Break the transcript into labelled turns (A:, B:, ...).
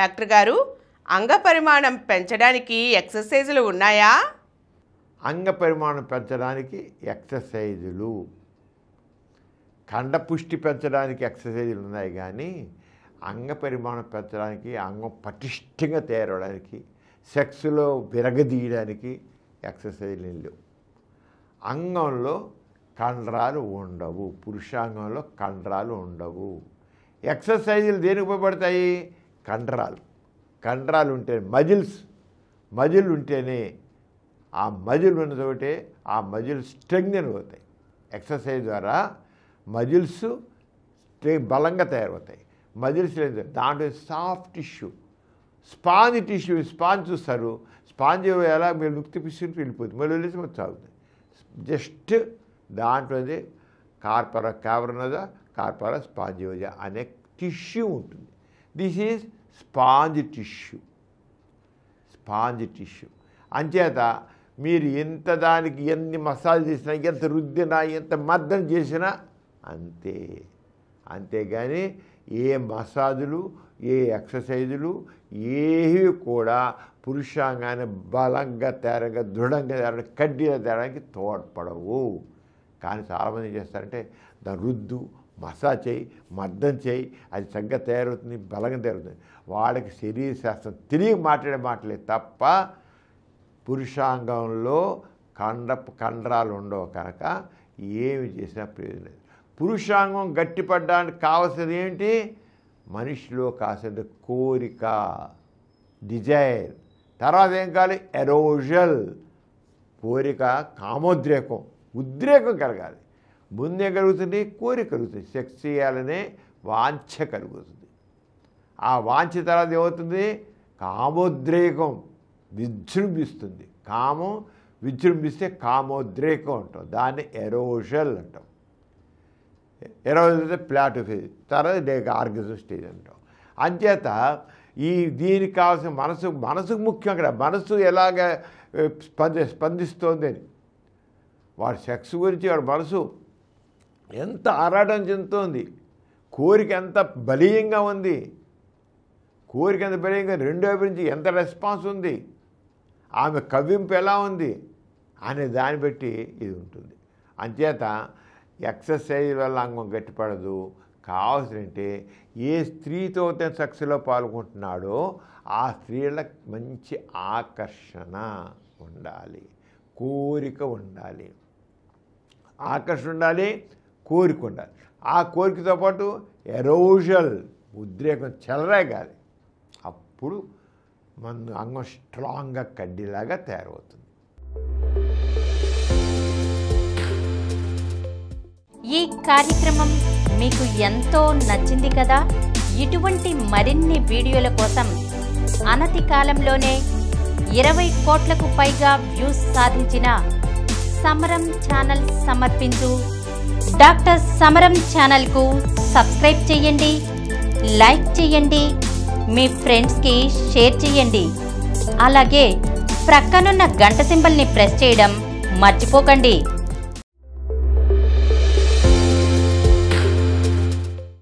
A: Doctor గారు, అంగ పరిమాణం పెంచడానికి ఎక్సర్సైజులు ఉన్నాయా?
B: అంగ పరిమాణం పెంచడానికి ఎక్సర్సైజులు, కండపుష్టి పెంచడానికి ఎక్సర్సైజులు ఉన్నాయి, కానీ అంగ పరిమాణం పెంచడానికి, అంగం పటిష్టంగా తయారవడానికి, సెక్స్లో విరగదీయడానికి ఎక్సర్సైజులు లేవు. అంగంలో కండరాలు ఉండవు, పురుషాంగంలో కండరాలు ఉండవు. ఎక్సర్సైజులు దేనికి ఉపయోగపడతాయి? కండరాలు ఉంటే మజిల్ ఉంటేనే, ఆ మజిల్ ఉన్న చోటే ఆ మజిల్ స్ట్రెంగ్తెన్ అవుతాయి. ఎక్సర్సైజ్ ద్వారా మజిల్స్ బలంగా తయారవుతాయి. మజిల్స్ లేదు, దాంట్లో సాఫ్ట్ టిష్యూ, స్పాంజ్ చూస్తారు. స్పాంజ్ ఎలా మీరు నొక్కి పిసుకుంటూ వెళ్ళిపోతుంది, మళ్ళీ వెళ్ళేసి మొత్తం సాగుతుంది. జస్ట్ దాంట్లోనే కార్పొరా స్పాంజియోజా అనే టిష్యూ ఉంటుంది. This is sponge tissue. అంచేత మీరు ఎంత దానికి ఎన్ని మసాజ్ చేసినా, ఎంత రుద్దినా, ఎంత మర్దన చేసినా అంతేగాని ఏ మసాజులు, ఏ ఎక్సర్సైజులు ఏవి కూడా పురుషాంగాన్ని బలంగా తయారంగా, దృఢంగా తయారడానికి, కడ్డీగా తయారడానికి తోడ్పడవు. కానీ చాలామంది ఏం చేస్తారంటే దాన్ని రుద్దు, మసాజ్ చేయి, మర్దం చేయి, అది చక్కగా తయారవుతుంది, బలంగా తయారవుతుంది. వాళ్ళకి శరీర శాస్త్రం తిరిగి మాట్లాడే మాటలే తప్ప పురుషాంగంలో కండరాలు ఉండవు కనుక ఏమి చేసినా ప్రయోజనం లేదు. పురుషాంగం గట్టిపడడానికి కావాల్సింది ఏంటి? మనిషిలో కాసేది కోరిక, డిజైర్. తర్వాత ఏం కావాలి? ఎరోజల్. కోరిక, కామోద్రేకం, ఉద్రేకం కలగాలి. ముందే కలుగుతుంది, కోరిక కలుగుతుంది. సెక్స్ చేయాలనే వాంఛ కలుగుతుంది. ఆ వాంఛ తర్వాత ఏమవుతుంది? కామోద్రేకం విజృంభిస్తుంది. కామం విజృంభిస్తే కామోద్రేకం అంటాం, దాన్ని ఎరోజల్ అంటాం. ఎరోజల్ అయితే ప్లాటో ఫేజ్, తర్వాత ఆర్గజం స్టేజ్ అంటాం. అంచేత దీనికి కావాల్సిన మనసుకు ముఖ్యం. అక్కడ మనసు ఎలాగ స్పందిస్తోంది అని, వాడి సెక్స్ గురించి వాడి మనసు ఎంత ఆరాటం చెందుతోంది, కోరిక ఎంత బలీయంగా ఉంది, కోరిక ఎంత బలీయంగా, రెండో వైపు నుంచి ఎంత రెస్పాన్స్ ఉంది, ఆమె కవ్వింపు ఎలా ఉంది అనే దాన్ని బట్టి ఇది ఉంటుంది. అంచేత ఎక్సర్సైజ్ వల్ల అంగం గట్టిపడదు. కావాల్సిందంటే ఏ స్త్రీతో సెక్స్లో పాల్గొంటున్నాడో ఆ స్త్రీలకు మంచి ఆకర్షణ ఉండాలి, కోరిక ఉండాలి. ఆకర్షణ ఉండాలి, కోరిక ఉండాలి. ఆ కోరికతో పాటు ఎరోజల్, ఉద్రేకం చెలరేగాలి. అప్పుడు మన అంగం స్ట్రాంగ్గా కడ్డీలాగా తయారవుతుంది.
C: ఈ కార్యక్రమం మీకు ఎంతో నచ్చింది కదా. ఇటువంటి మరిన్ని వీడియోల కోసం అనతి కాలంలోనే 20 కోట్లకు పైగా వ్యూస్ సాధించిన సమరం ఛానల్ సమర్పించు డాక్టర్ సమరం ఛానల్కు సబ్స్క్రైబ్ చేయండి, లైక్ చేయండి, మీ ఫ్రెండ్స్కి షేర్ చేయండి. అలాగే ప్రక్కనున్న గంట సింబల్ని ప్రెస్ చేయడం మర్చిపోకండి.